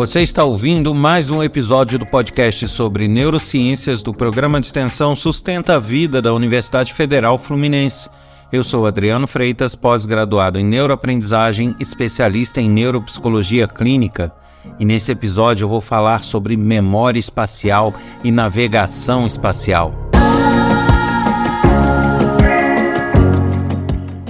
Você está ouvindo mais um episódio do podcast sobre neurociências do programa de extensão Sustenta a Vida da Universidade Federal Fluminense. Eu sou Adriano Freitas, pós-graduado em neuroaprendizagem, especialista em neuropsicologia clínica. E nesse episódio eu vou falar sobre memória espacial e navegação espacial.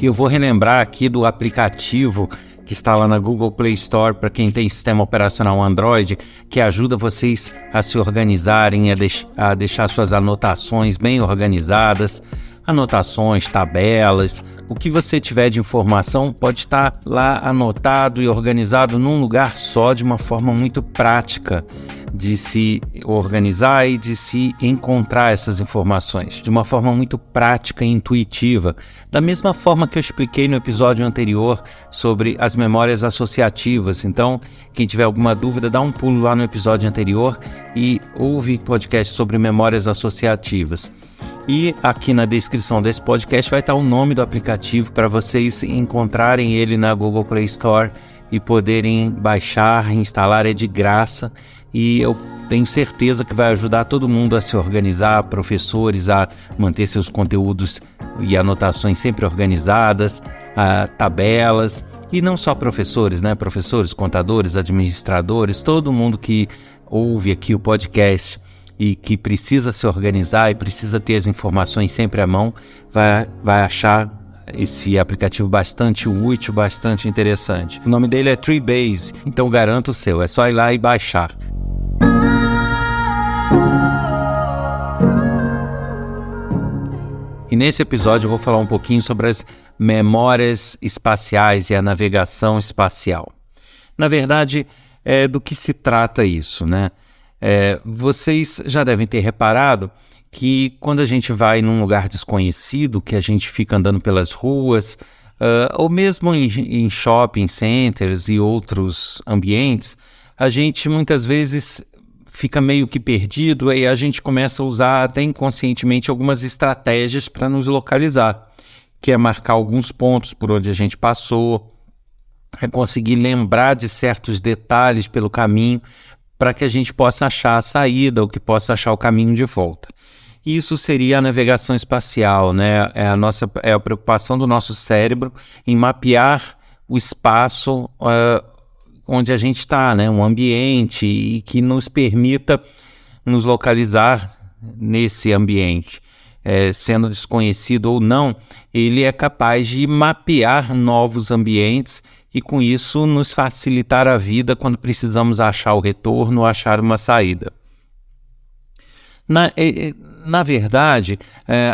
E eu vou relembrar aqui do aplicativo que está lá na Google Play Store para quem tem sistema operacional Android, que ajuda vocês a se organizarem, a deixar suas anotações bem organizadas, anotações, tabelas, o que você tiver de informação pode estar lá anotado e organizado num lugar só, de uma forma muito prática de se organizar e de se encontrar essas informações, de uma forma muito prática e intuitiva, da mesma forma que eu expliquei no episódio anterior sobre as memórias associativas. Então, quem tiver alguma dúvida, dá um pulo lá no episódio anterior e ouve podcast sobre memórias associativas. E aqui na descrição desse podcast vai estar o nome do aplicativo para vocês encontrarem ele na Google Play Store e poderem baixar, instalar, é de graça. E eu tenho certeza que vai ajudar todo mundo a se organizar, professores a manter seus conteúdos e anotações sempre organizadas, tabelas, e não só professores, né? Professores, contadores, administradores, todo mundo que ouve aqui o podcast e que precisa se organizar e precisa ter as informações sempre à mão, vai achar esse aplicativo bastante útil, bastante interessante. O nome dele é Treebase, então garanto o seu, é só ir lá e baixar. E nesse episódio eu vou falar um pouquinho sobre as memórias espaciais e a navegação espacial. Na verdade, do que se trata isso, né? Vocês já devem ter reparado que quando a gente vai num lugar desconhecido, que a gente fica andando pelas ruas, ou mesmo em shopping centers e outros ambientes, a gente muitas vezes fica meio que perdido e a gente começa a usar até inconscientemente algumas estratégias para nos localizar, que é marcar alguns pontos por onde a gente passou, é conseguir lembrar de certos detalhes pelo caminho para que a gente possa achar a saída ou que possa achar o caminho de volta. Isso seria a navegação espacial, né? É a preocupação do nosso cérebro em mapear o espaço onde a gente está, né? Um ambiente e que nos permita nos localizar nesse ambiente. Sendo desconhecido ou não, ele é capaz de mapear novos ambientes e com isso nos facilitar a vida quando precisamos achar o retorno ou achar uma saída. Na verdade,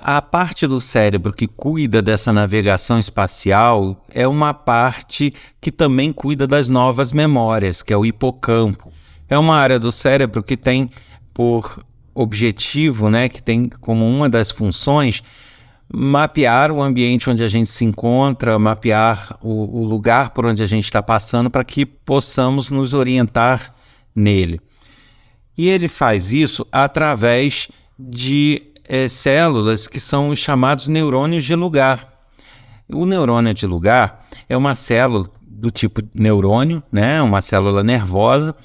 a parte do cérebro que cuida dessa navegação espacial é uma parte que também cuida das novas memórias, que é o hipocampo. É uma área do cérebro que tem por objetivo, né, que tem como uma das funções, mapear o ambiente onde a gente se encontra, mapear o lugar por onde a gente está passando para que possamos nos orientar nele. E ele faz isso através de células que são os chamados neurônios de lugar. O neurônio de lugar é uma célula do tipo neurônio, né? Uma célula nervosa,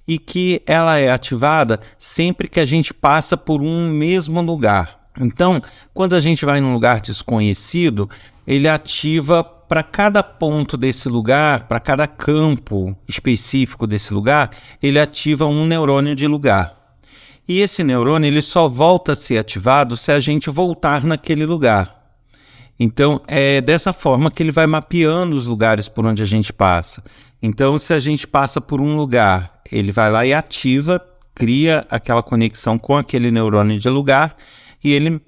e que ela é ativada sempre que a gente passa por um mesmo lugar. Então, quando a gente vai num lugar desconhecido, ele ativa para cada ponto desse lugar, para cada campo específico desse lugar, ele ativa um neurônio de lugar. E esse neurônio ele só volta a ser ativado se a gente voltar naquele lugar. Então, é dessa forma que ele vai mapeando os lugares por onde a gente passa. Então, se a gente passa por um lugar, ele vai lá e ativa, cria aquela conexão com aquele neurônio de lugar e ele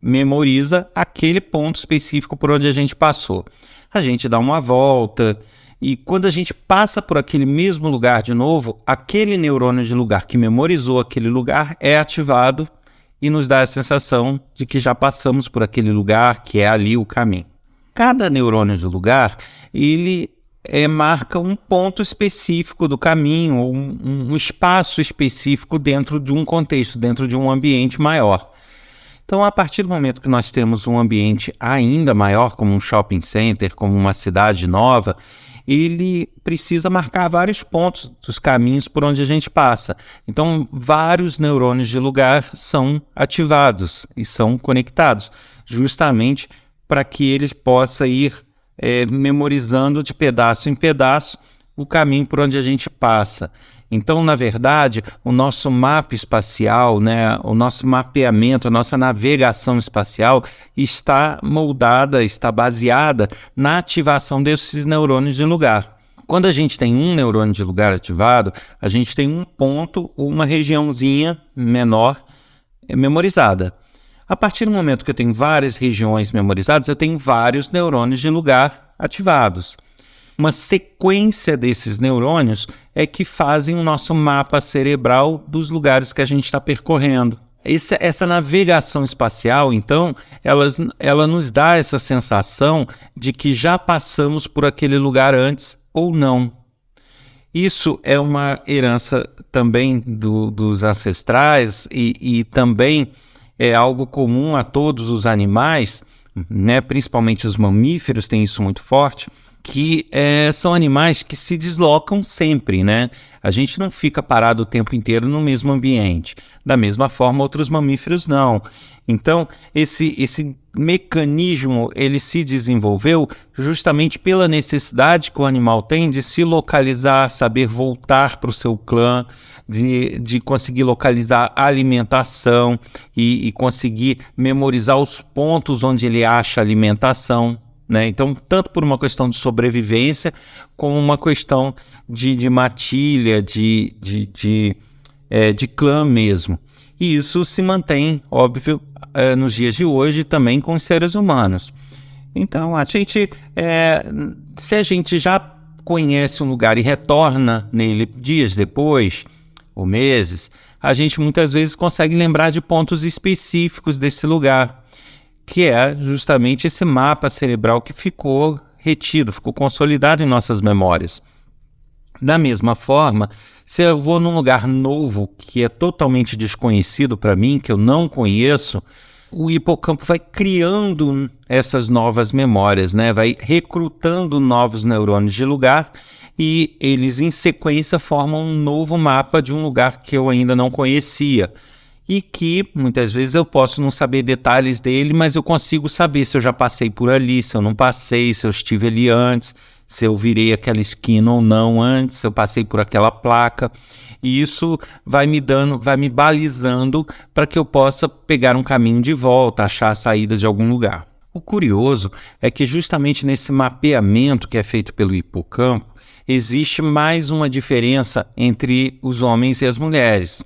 memoriza aquele ponto específico por onde a gente passou. A gente dá uma volta e quando a gente passa por aquele mesmo lugar de novo, aquele neurônio de lugar que memorizou aquele lugar é ativado e nos dá a sensação de que já passamos por aquele lugar, que é ali o caminho. Cada neurônio de lugar, ele marca um ponto específico do caminho, ou um espaço específico dentro de um contexto, dentro de um ambiente maior. Então, a partir do momento que nós temos um ambiente ainda maior, como um shopping center, como uma cidade nova, ele precisa marcar vários pontos dos caminhos por onde a gente passa. Então, vários neurônios de lugar são ativados e são conectados, justamente para que ele possa ir memorizando de pedaço em pedaço o caminho por onde a gente passa. Então, na verdade, o nosso mapa espacial, né, o nosso mapeamento, a nossa navegação espacial está moldada, está baseada na ativação desses neurônios de lugar. Quando a gente tem um neurônio de lugar ativado, a gente tem um ponto, uma regiãozinha menor memorizada. A partir do momento que eu tenho várias regiões memorizadas, eu tenho vários neurônios de lugar ativados. Uma sequência desses neurônios é que fazem o nosso mapa cerebral dos lugares que a gente está percorrendo. Essa navegação espacial, então, ela nos dá essa sensação de que já passamos por aquele lugar antes ou não. Isso é uma herança também dos ancestrais e também é algo comum a todos os animais, né? Principalmente os mamíferos têm isso muito forte, que são animais que se deslocam sempre, né? A gente não fica parado o tempo inteiro no mesmo ambiente. Da mesma forma, outros mamíferos não. Então, esse mecanismo, ele se desenvolveu justamente pela necessidade que o animal tem de se localizar, saber voltar para o seu clã, de conseguir localizar a alimentação e conseguir memorizar os pontos onde ele acha alimentação. Né? Então, tanto por uma questão de sobrevivência, como uma questão de matilha, de clã mesmo. E isso se mantém, óbvio, nos dias de hoje também com os seres humanos. Então, se a gente já conhece um lugar e retorna nele dias depois, ou meses, a gente muitas vezes consegue lembrar de pontos específicos desse lugar, que é justamente esse mapa cerebral que ficou retido, ficou consolidado em nossas memórias. Da mesma forma, se eu vou num lugar novo, que é totalmente desconhecido para mim, que eu não conheço, o hipocampo vai criando essas novas memórias, né? Vai recrutando novos neurônios de lugar e eles, em sequência, formam um novo mapa de um lugar que eu ainda não conhecia. E que muitas vezes eu posso não saber detalhes dele, mas eu consigo saber se eu já passei por ali, se eu não passei, se eu estive ali antes, se eu virei aquela esquina ou não antes, se eu passei por aquela placa. E isso vai me balizando para que eu possa pegar um caminho de volta, achar a saída de algum lugar. O curioso é que justamente nesse mapeamento que é feito pelo hipocampo, existe mais uma diferença entre os homens e as mulheres.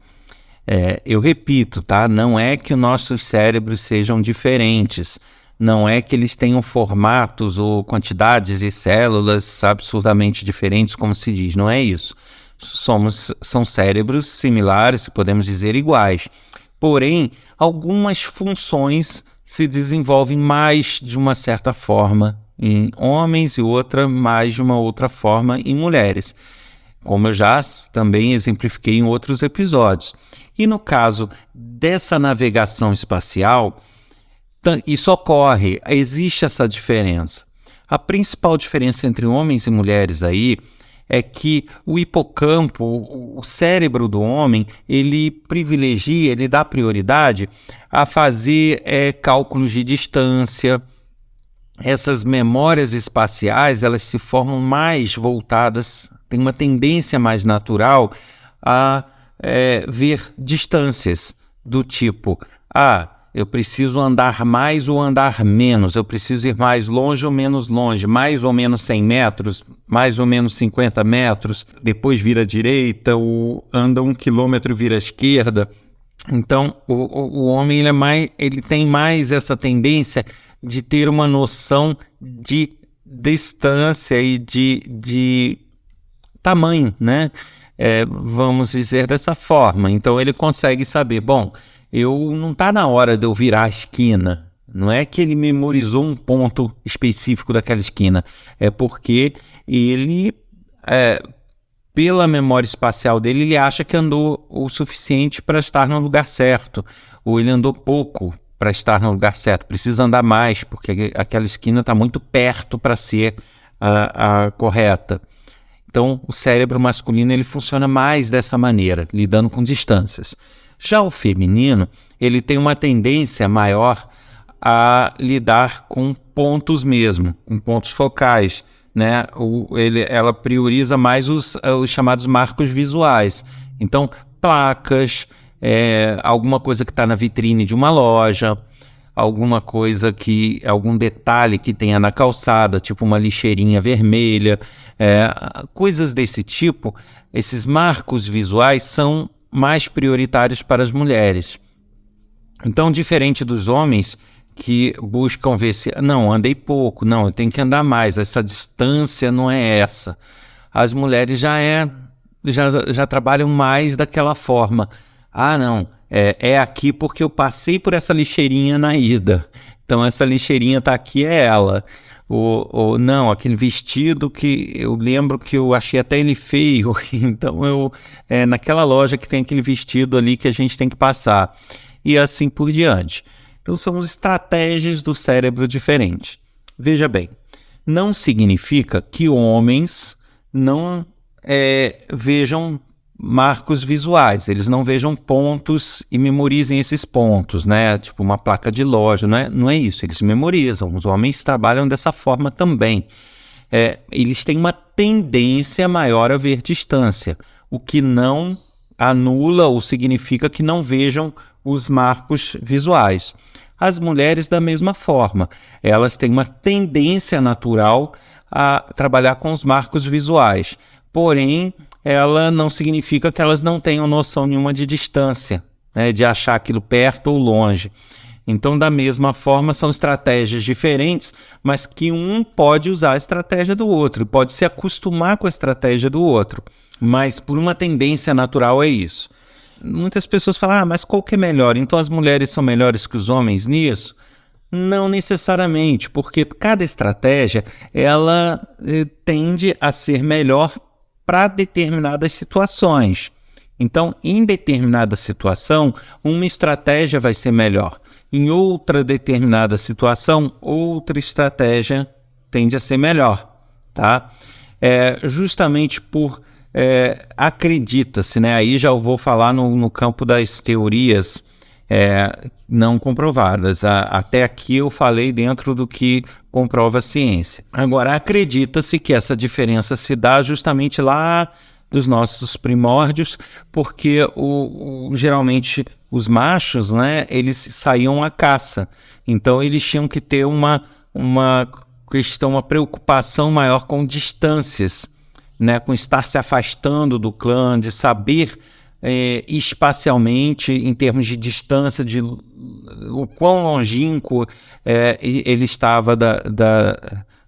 Eu repito, tá? Não é que os nossos cérebros sejam diferentes, não é que eles tenham formatos ou quantidades de células absurdamente diferentes, como se diz, não é isso. São cérebros similares, podemos dizer iguais, porém, algumas funções se desenvolvem mais de uma certa forma em homens e mais de uma outra forma em mulheres, como eu já também exemplifiquei em outros episódios. E no caso dessa navegação espacial, isso ocorre, existe essa diferença. A principal diferença entre homens e mulheres aí é que o hipocampo, o cérebro do homem, ele privilegia, ele dá prioridade a fazer cálculos de distância. Essas memórias espaciais, elas se formam mais voltadas, tem uma tendência mais natural a ver distâncias do tipo, eu preciso andar mais ou andar menos, eu preciso ir mais longe ou menos longe, mais ou menos 100 metros, mais ou menos 50 metros, depois vira à direita, anda 1 quilômetro e vira à esquerda. Então, o homem ele tem mais essa tendência de ter uma noção de distância e de tamanho, né? Vamos dizer dessa forma. Então ele consegue saber, não está na hora de eu virar a esquina. Não é que ele memorizou um ponto específico daquela esquina. É porque ele, pela memória espacial dele, ele acha que andou o suficiente para estar no lugar certo. Ou ele andou pouco para estar no lugar certo. Precisa andar mais, porque aquela esquina está muito perto para ser a correta. Então, o cérebro masculino ele funciona mais dessa maneira, lidando com distâncias. Já o feminino, ele tem uma tendência maior a lidar com pontos mesmo, com pontos focais, né? Ela prioriza mais os chamados marcos visuais. Então, placas, alguma coisa que está na vitrine de uma loja, algum detalhe que tenha na calçada, tipo uma lixeirinha vermelha, coisas desse tipo. Esses marcos visuais são mais prioritários para as mulheres. Então, diferente dos homens que buscam ver se, não, andei pouco, não, eu tenho que andar mais, essa distância não é essa. As mulheres já trabalham mais daquela forma. Ah, não, é aqui porque eu passei por essa lixeirinha na ida. Então, essa lixeirinha está aqui, é ela. Ou não, aquele vestido que eu lembro que eu achei até ele feio. Então, naquela loja que tem aquele vestido ali que a gente tem que passar. E assim por diante. Então, são estratégias do cérebro diferentes. Veja bem, não significa que homens não vejam marcos visuais, eles não vejam pontos e memorizem esses pontos, né? Tipo uma placa de loja, não é isso, eles memorizam, os homens trabalham dessa forma também. Eles têm uma tendência maior a ver distância, o que não anula ou significa que não vejam os marcos visuais. As mulheres da mesma forma, elas têm uma tendência natural a trabalhar com os marcos visuais, porém ela não significa que elas não tenham noção nenhuma de distância, né, de achar aquilo perto ou longe. Então, da mesma forma, são estratégias diferentes, mas que um pode usar a estratégia do outro, pode se acostumar com a estratégia do outro, mas por uma tendência natural é isso. Muitas pessoas falam, mas qual que é melhor? Então as mulheres são melhores que os homens nisso? Não necessariamente, porque cada estratégia ela tende a ser melhor para determinadas situações. Então, em determinada situação, uma estratégia vai ser melhor. Em outra determinada situação, outra estratégia tende a ser melhor, tá? Justamente por acredita-se, né? Aí já eu vou falar no campo das teorias não comprovadas. Até aqui eu falei dentro do que comprova a ciência. Agora, acredita-se que essa diferença se dá justamente lá dos nossos primórdios, porque geralmente os machos, né, eles saíam à caça. Então, eles tinham que ter uma preocupação maior com distâncias, né, com estar se afastando do clã, de saber espacialmente, em termos de distância, de o quão longínquo ele estava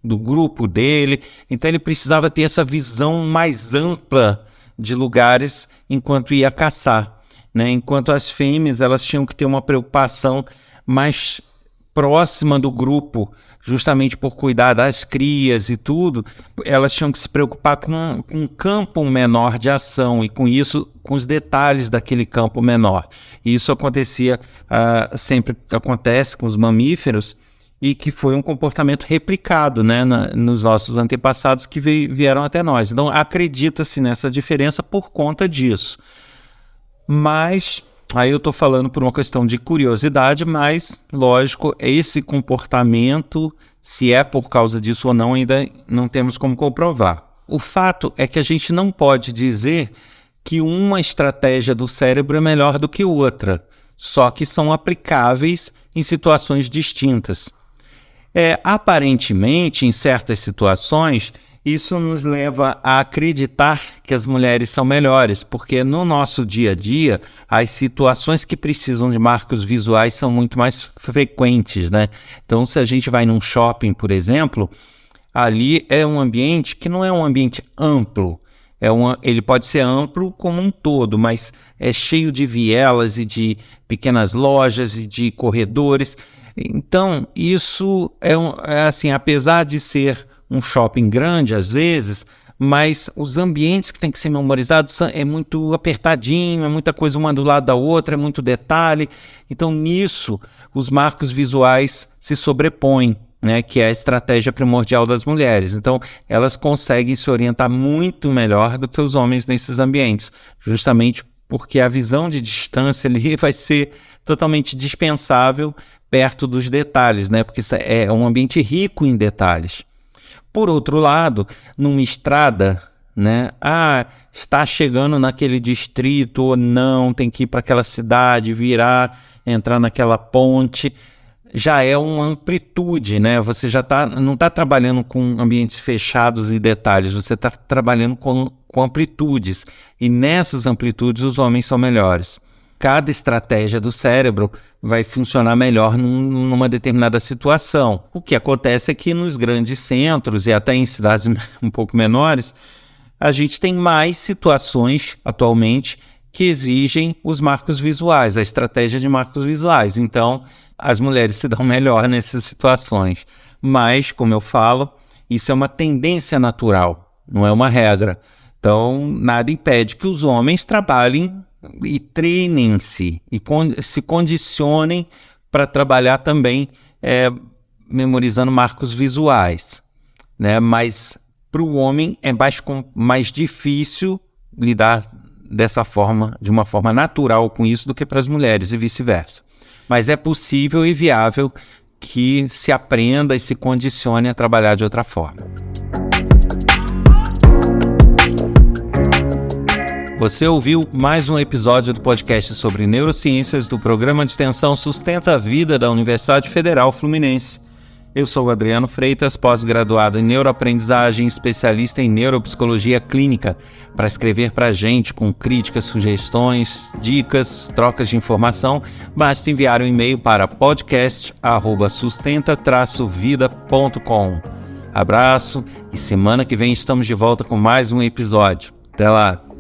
do grupo dele. Então ele precisava ter essa visão mais ampla de lugares enquanto ia caçar, né? Enquanto as fêmeas elas tinham que ter uma preocupação mais próxima do grupo, justamente por cuidar das crias e tudo, elas tinham que se preocupar com um campo menor de ação e com isso, com os detalhes daquele campo menor. E isso acontecia, sempre acontece com os mamíferos, e que foi um comportamento replicado, né, nos nossos antepassados que vieram até nós. Então, acredita-se nessa diferença por conta disso. Mas aí eu estou falando por uma questão de curiosidade, mas, lógico, esse comportamento, se é por causa disso ou não, ainda não temos como comprovar. O fato é que a gente não pode dizer que uma estratégia do cérebro é melhor do que outra, só que são aplicáveis em situações distintas. Aparentemente, em certas situações, isso nos leva a acreditar que as mulheres são melhores, porque no nosso dia a dia, as situações que precisam de marcos visuais são muito mais frequentes, né? Então, se a gente vai num shopping, por exemplo, ali é um ambiente que não é um ambiente amplo. Ele pode ser amplo como um todo, mas é cheio de vielas e de pequenas lojas e de corredores. Então, isso assim, apesar de ser um shopping grande às vezes, mas os ambientes que tem que ser memorizados é muito apertadinho, é muita coisa uma do lado da outra, é muito detalhe. Então, nisso, os marcos visuais se sobrepõem, né, que é a estratégia primordial das mulheres. Então, elas conseguem se orientar muito melhor do que os homens nesses ambientes, justamente porque a visão de distância ali vai ser totalmente dispensável perto dos detalhes, né, porque isso é um ambiente rico em detalhes. Por outro lado, numa estrada, né, está chegando naquele distrito ou não, tem que ir para aquela cidade, virar, entrar naquela ponte, já é uma amplitude, né? Você já não está trabalhando com ambientes fechados e detalhes, você está trabalhando com amplitudes, e nessas amplitudes os homens são melhores. Cada estratégia do cérebro vai funcionar melhor numa determinada situação. O que acontece é que nos grandes centros e até em cidades um pouco menores, a gente tem mais situações atualmente que exigem os marcos visuais, a estratégia de marcos visuais. Então, as mulheres se dão melhor nessas situações. Mas, como eu falo, isso é uma tendência natural, não é uma regra. Então, nada impede que os homens trabalhem e treinem-se e se condicionem para trabalhar também memorizando marcos visuais, né? Mas para o homem é mais difícil lidar dessa forma, de uma forma natural com isso, do que para as mulheres e vice-versa. Mas é possível e viável que se aprenda e se condicione a trabalhar de outra forma. Você ouviu mais um episódio do podcast sobre neurociências do programa de extensão Sustenta a Vida da Universidade Federal Fluminense. Eu sou o Adriano Freitas, pós-graduado em neuroaprendizagem, especialista em neuropsicologia clínica. Para escrever para a gente com críticas, sugestões, dicas, trocas de informação, basta enviar um e-mail para podcast@sustenta-vida.com. Abraço e semana que vem estamos de volta com mais um episódio. Até lá!